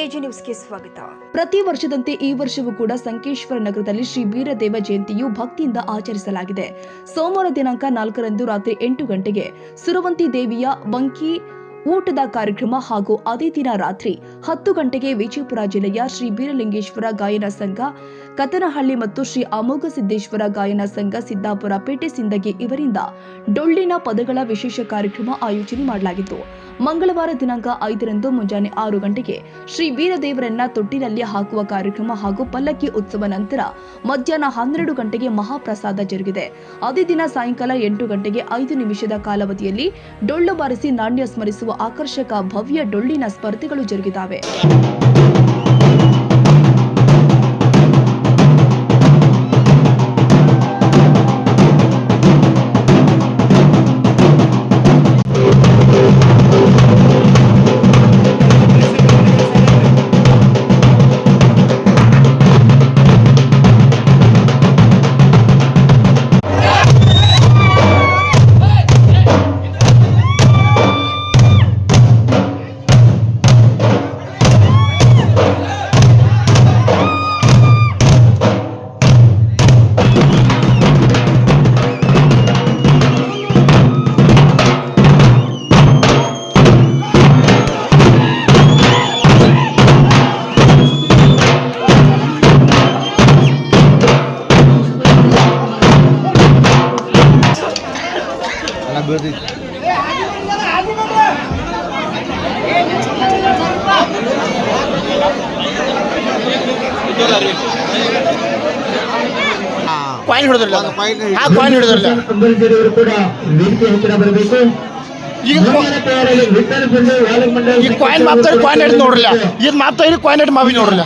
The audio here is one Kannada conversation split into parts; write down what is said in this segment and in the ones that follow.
ಎಜಿ ನ್ಯೂಸ್ಗೆ ಸ್ವಾಗತ. ಪ್ರತಿ ವರ್ಷದಂತೆ ಈ ವರ್ಷವೂ ಕೂಡ ಸಂಕೇಶ್ವರ ನಗರದಲ್ಲಿ ಶ್ರೀ ಬೀರದೇವ ಜಯಂತಿಯು ಭಕ್ತಿಯಿಂದ ಆಚರಿಸಲಾಗಿದೆ. ಸೋಮವಾರ ದಿನಾಂಕ 4ರಂದು ರಾತ್ರಿ 8 ಗಂಟೆಗೆ ಸುರವಂತಿ ದೇವಿಯ ಬಂಕಿ ಊಟದ ಕಾರ್ಯಕ್ರಮ ಹಾಗೂ ಅದೇ ದಿನ ರಾತ್ರಿ 10 ಗಂಟೆಗೆ ವಿಜಯಪುರ ಜಿಲ್ಲೆಯ ಶ್ರೀ ಬೀರಲಿಂಗೇಶ್ವರ ಗಾಯನ ಸಂಘ ಕತನಹಳ್ಳಿ ಮತ್ತು ಶ್ರೀ ಅಮೋಘ ಸಿದ್ದೇಶ್ವರ ಗಾಯನ ಸಂಘ ಸಿದ್ದಾಪುರ ಪೇಟೆ ಸಿಂದಗಿ ಇವರಿಂದ ಡೊಳ್ಳಿನ ಪದಗಳ ವಿಶೇಷ ಕಾರ್ಯಕ್ರಮ ಆಯೋಜನೆ ಮಾಡಲಾಗಿತ್ತು. ಮಂಗಳವಾರ ದಿನಾಂಕ 5ರಂದು ಮುಂಜಾನೆ 6 ಗಂಟೆಗೆ ಶ್ರೀ ಬೀರದೇವರನ್ನ ತೊಟ್ಟಿಲಲ್ಲಿ ಹಾಕುವ ಕಾರ್ಯಕ್ರಮ ಹಾಗೂ ಪಲ್ಲಕ್ಕಿ ಉತ್ಸವ ನಂತರ ಮಧ್ಯಾಹ್ನ 12 ಗಂಟೆಗೆ ಮಹಾಪ್ರಸಾದ ಜರುಗಿದೆ. ಅದೇ ದಿನ ಸಾಯಂಕಾಲ 8 ಗಂಟೆಗೆ 5 ನಿಮಿಷದ ಕಾಲಾವಧಿಯಲ್ಲಿ ಡೊಳ್ಳು ಬಾರಿಸಿ ನಾಣ್ಯ ಸ್ಮರಿಸುವ ಆಕರ್ಷಕ ಭವ್ಯ ಡೊಳ್ಳಿನ ಸ್ಪರ್ಧೆಗಳು ಜರುಗಿದಾವೆ. ಕಾಯಿನ್ ಹಿಡಿದ್ರಲ್ಲ ಆ ಕಾಯಿನ್ ಹಿಡಿದ್ರಲ್ಲ ಈ ಕಾಯಿನ್ ಮಾಪ್ತಾರೆ ಕಾಯಿನ್ ಹಿಡಿದು ನೋಡ್ರಲ್ಲ ಇದು ಮಾಪ್ತಾ ಇಲ್ಲಿ ಕಾಯಿನ್ ಹಿಡಿದು ಮಾವಿ ನೋಡ್ರಲ್ಲ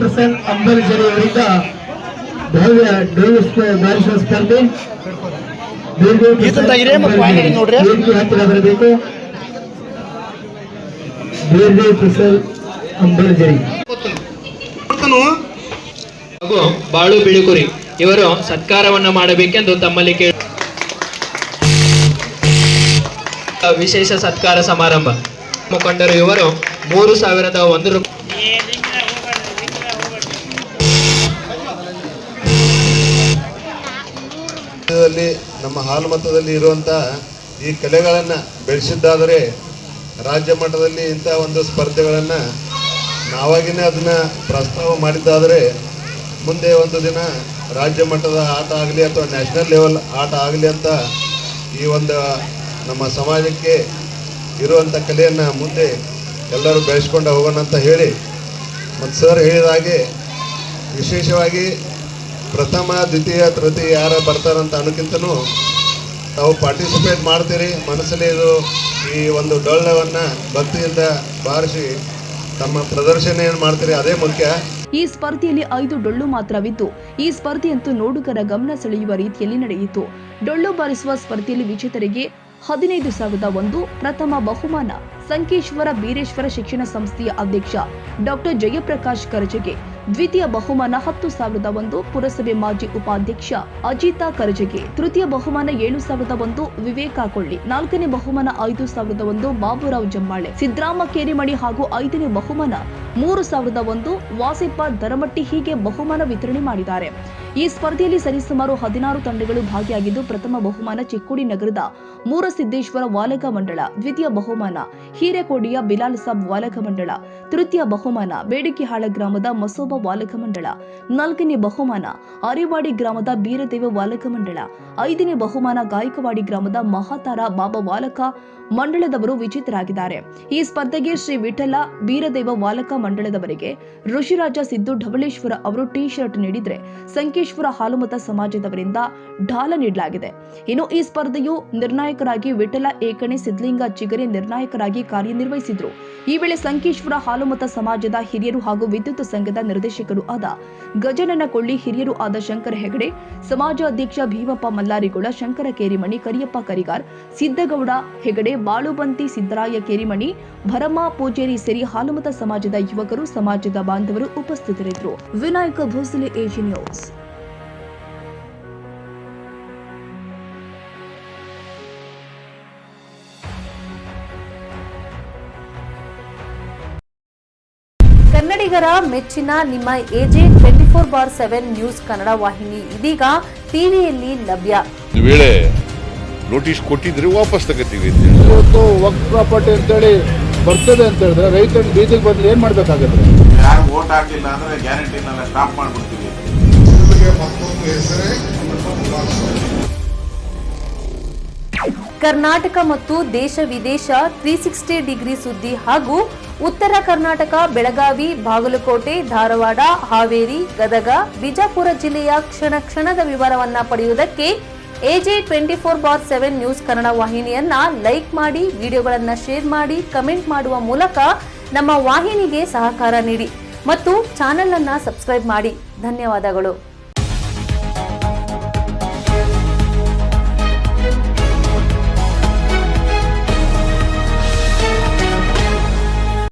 ಪ್ರಸನ್ನ ಅಂಬಲ್ಜರಿ ಅವರಿಂದ ಭವ್ಯ ಡೊಳ್ಳು ಬಾರಿಸುವ ಸ್ಪರ್ಧೆ ಇದು ತೆಗಿರಿ ಕಾಯಿನ್ ಹಿಡಿದು ನೋಡ್ರಿ ಹತ್ತಿರ ಬರಬೇಕು. ಪ್ರಸನ್ನ ಅಂಬಲ್ಜರಿ ಹಾಗೂ ಬಾಳು ಬಿಳುಕುರಿ ಇವರು ಸತ್ಕಾರವನ್ನು ಮಾಡಬೇಕೆಂದು ತಮ್ಮಲ್ಲಿ ವಿಶೇಷ ಸತ್ಕಾರ ಸಮಾರಂಭ ಮುಖಂಡರು ಇವರು 3,001 ರೂಪಾಯಿ ನಮ್ಮ ಹಾಲು ಮತದಲ್ಲಿ ಇರುವಂಥ ಈ ಕಲೆಗಳನ್ನು ಬೆಳೆಸಿದ್ದಾದರೆ ರಾಜ್ಯ ಮಟ್ಟದಲ್ಲಿ ಇಂಥ ಒಂದು ಸ್ಪರ್ಧೆಗಳನ್ನು ನಾವಾಗಿನೇ ಅದನ್ನು ಪ್ರಸ್ತಾವ ಮಾಡಿದ್ದಾದರೆ ಮುಂದೆ ಒಂದು ದಿನ ರಾಜ್ಯ ಮಟ್ಟದ ಆಟ ಆಗಲಿ ಅಥವಾ ನ್ಯಾಷನಲ್ ಲೆವೆಲ್ ಆಟ ಆಗಲಿ ಅಂತ ಈ ಒಂದು ನಮ್ಮ ಸಮಾಜಕ್ಕೆ ಇರುವಂಥ ಕಲೆಯನ್ನು ಮುಂದೆ ಎಲ್ಲರೂ ಬೆಳೆಸ್ಕೊಂಡು ಹೋಗೋಣ ಅಂತ ಹೇಳಿ ಮತ್ತು ಸರ್ ಹೇಳಿದ ಹಾಗೆ ವಿಶೇಷವಾಗಿ ಪ್ರಥಮ ದ್ವಿತೀಯ ತೃತೀಯ ಯಾರು ಬರ್ತಾರಂತ ಅನ್ನೋಕ್ಕಿಂತನೂ ತಾವು ಪಾರ್ಟಿಸಿಪೇಟ್ ಮಾಡ್ತೀರಿ, ಮನಸ್ಸಲ್ಲಿ ಇದು ಈ ಒಂದು ಡೊಳ್ಳವನ್ನು ಭಕ್ತಿಯಿಂದ ಬಾರಿಸಿ ತಮ್ಮ ಪ್ರದರ್ಶನ ಏನು ಮಾಡ್ತೀರಿ ಅದೇ ಮುಖ್ಯ. ಈ ಸ್ಪರ್ಧೆಯಲ್ಲಿ 5 ಡೊಳ್ಳು ಮಾತ್ರವಿದ್ದು ಈ ಸ್ಪರ್ಧೆಯಂತೂ ನೋಡುಗರ ಗಮನ ಸೆಳೆಯುವ ರೀತಿಯಲ್ಲಿ ನಡೆಯಿತು. ಡೊಳ್ಳು ಬಾರಿಸುವ ಸ್ಪರ್ಧೆಯಲ್ಲಿ ವಿಜೇತರಿಗೆ 15,001 ಪ್ರಥಮ ಬಹುಮಾನ ಸಂಕೇಶ್ವರ ಬೀರೇಶ್ವರ ಶಿಕ್ಷಣ ಸಂಸ್ಥೆಯ ಅಧ್ಯಕ್ಷ ಡಾಕ್ಟರ್ ಜಯಪ್ರಕಾಶ್ ಕರಜಗೆ, ದ್ವಿತೀಯ ಬಹುಮಾನ 10,001 ಪುರಸಭೆ ಮಾಜಿ ಉಪಾಧ್ಯಕ್ಷ ಅಜಿತಾ ಕರಜಗೆ, ತೃತೀಯ ಬಹುಮಾನ 7,001 ವಿವೇಕ ಕೊಳ್ಳಿ, 4ನೇ ಬಹುಮಾನ 5,001 ಬಾಬುರಾವ್ ಜಮ್ಮಾಳೆ, ಸಿದ್ದರಾಮ ಕೇರಿಮಣಿ ಹಾಗೂ 5ನೇ ಬಹುಮಾನ 3,001 ವಾಸಿಪ್ಪ ದರಮಟ್ಟಿ ಹೀಗೆ ಬಹುಮಾನ ವಿತರಣೆ ಮಾಡಿದ್ದಾರೆ. ಈ ಸ್ಪರ್ಧೆಯಲ್ಲಿ ಸರಿಸುಮಾರು 16 ತಂಡಗಳು ಭಾಗಿಯಾಗಿದ್ದು ಪ್ರಥಮ ಬಹುಮಾನ ಚಿಕ್ಕೋಡಿ ನಗರದ ಮೂರಸಿದ್ದೇಶ್ವರ ವಾಲಗ ಮಂಡಳ, ದ್ವಿತೀಯ ಬಹುಮಾನ ಹಿರೇಕೋಡಿಯ ಬಿಲಾಲ್ ಸಾಬ್ ವಾಲಗ ಮಂಡಳ, ತೃತೀಯ ಬಹುಮಾನ ಬೇಡಿಕೆಹಾಳ ಗ್ರಾಮದ ಮಸೋಬ ವಾಲಗ ಮಂಡಳ, 4ನೇ ಬಹುಮಾನ ಅರಿವಾಡಿ ಗ್ರಾಮದ ಬೀರದೇವ ವಾಲಗ ಮಂಡಳ, 5ನೇ ಬಹುಮಾನ ಗಾಯಕವಾಡಿ ಗ್ರಾಮದ ಮಹಾತಾರ ಬಾಬಾ ವಾಲಕ ಮಂಡಳದವರು ವಿಜೇತರಾಗಿದ್ದಾರೆ. ಈ ಸ್ಪರ್ಧೆಗೆ ಶ್ರೀ ವಿಠಲ ಬೀರದೇವ ವಾಲಕ ಮಂಡಳದವರಿಗೆ ಋಷಿರಾಜ ಸಿದ್ದು ಢವಳೇಶ್ವರ ಅವರು ಟಿ ಶರ್ಟ್ ನೀಡಿದ್ರೆ ಸಂಕೇಶ್ವರ ಹಾಲುಮತ ಸಮಾಜದವರಿಂದ ಢಾಲ ನೀಡಲಾಗಿದೆ. ಇನ್ನು ಈ ಸ್ಪರ್ಧೆಯು ನಿರ್ಣಾಯಕರಾಗಿ ವಿಠಲ ಏಕಣೆ ಸಿದ್ಲಿಂಗ ಚಿಗರೆ ನಿರ್ಣಾಯಕರಾಗಿ ಕಾರ್ಯನಿರ್ವಹಿಸಿದ್ರು. ಈ ವೇಳೆ ಸಂಕೇಶ್ವರ ಹಾಲುಮತ ಸಮಾಜದ ಹಿರಿಯರು ಹಾಗೂ ವಿದ್ಯುತ್ ಸಂಘದ ನಿರ್ದೇಶಕರು ಆದ ಗಜನನ ಕೊಳ್ಳಿ, ಹಿರಿಯರು ಆದ ಶಂಕರ ಹೆಗಡೆ, ಸಮಾಜ ಅಧ್ಯಕ್ಷ ಭೀಮಪ್ಪ ಮಲ್ಲಾರಿಗೌಡ, ಶಂಕರ ಕೇರಿಮಣಿ, ಕರಿಯಪ್ಪ ಕರಿಗಾರ್, ಸಿದ್ದಗೌಡ ಹೆಗಡೆ, ಬಾಳುಬಂತಿ ಸಿದ್ದರಾಯ ಕೇರಿಮಣಿ, ಭರಮ ಪೂಜೇರಿ ಸೇರಿ ಹಾಲುಮತ ಸಮಾಜದ ಯುವಕರು, ಸಮಾಜದ ಬಾಂಧವರು ಉಪಸ್ಥಿತರಿದ್ದರು. Vinayak Bhosale, AG news. ಕನ್ನಡಿಗರ ಮೆಚ್ಚಿನ ನಿಮ್ಮ AJ24/7 ನ್ಯೂಸ್ ಕನ್ನಡ ವಾಹಿನಿ ಇದೀಗ ಟಿವಿಯಲ್ಲಿ ಲಭ್ಯ. ಒಂದು ವೇಳೆ ನೋಟಿಸ್ ಕೊಟ್ಟಿದ್ರೆ ವಾಪಸ್ ತಗೋತೀವಿ. ಇವತ್ತು ವಕ್ಫ್ ಪ್ರಾಪರ್ಟಿ ಅಂತೇಳಿ ಬರ್ತದೆ ಅಂತ ಹೇಳಿದ್ರೆ ರೈತರು ಬೀದಿಗೆ ಬಂದ್ರೆ ಏನ್ ಮಾಡ್ಬೇಕಾಗತ್ತೆ? ಯಾರು ವೋಟ್ ಹಾಕಿಲ್ಲ ಅಂದ್ರೆ ಗ್ಯಾರಂಟಿನೆಲ್ಲ ಸ್ಟಾಪ್ ಮಾಡ್ಬಿಡ್ತೀವಿ. ಕರ್ನಾಟಕ ಮತ್ತು ದೇಶ ವಿದೇಶ 360 ಡಿಗ್ರಿ ಸುದ್ದಿ ಹಾಗೂ ಉತ್ತರ ಕರ್ನಾಟಕ, ಬೆಳಗಾವಿ, ಬಾಗಲಕೋಟೆ, ಧಾರವಾಡ, ಹಾವೇರಿ, ಗದಗ, ಬಿಜಾಪುರ ಜಿಲ್ಲೆಯ ಕ್ಷಣ ಕ್ಷಣದ ವಿವರವನ್ನ ಪಡೆಯುವುದಕ್ಕೆ AJ24/7 ನ್ಯೂಸ್ ಕನ್ನಡ ವಾಹಿನಿಯನ್ನ ಲೈಕ್ ಮಾಡಿ, ವಿಡಿಯೋಗಳನ್ನ ಶೇರ್ ಮಾಡಿ, ಕಮೆಂಟ್ ಮಾಡುವ ಮೂಲಕ ನಮ್ಮ ವಾಹಿನಿಗೆ ಸಹಕಾರ ನೀಡಿ ಮತ್ತು ಚಾನೆಲ್ ಅನ್ನ ಸಬ್ಸ್ಕ್ರೈಬ್ ಮಾಡಿ. ಧನ್ಯವಾದಗಳು.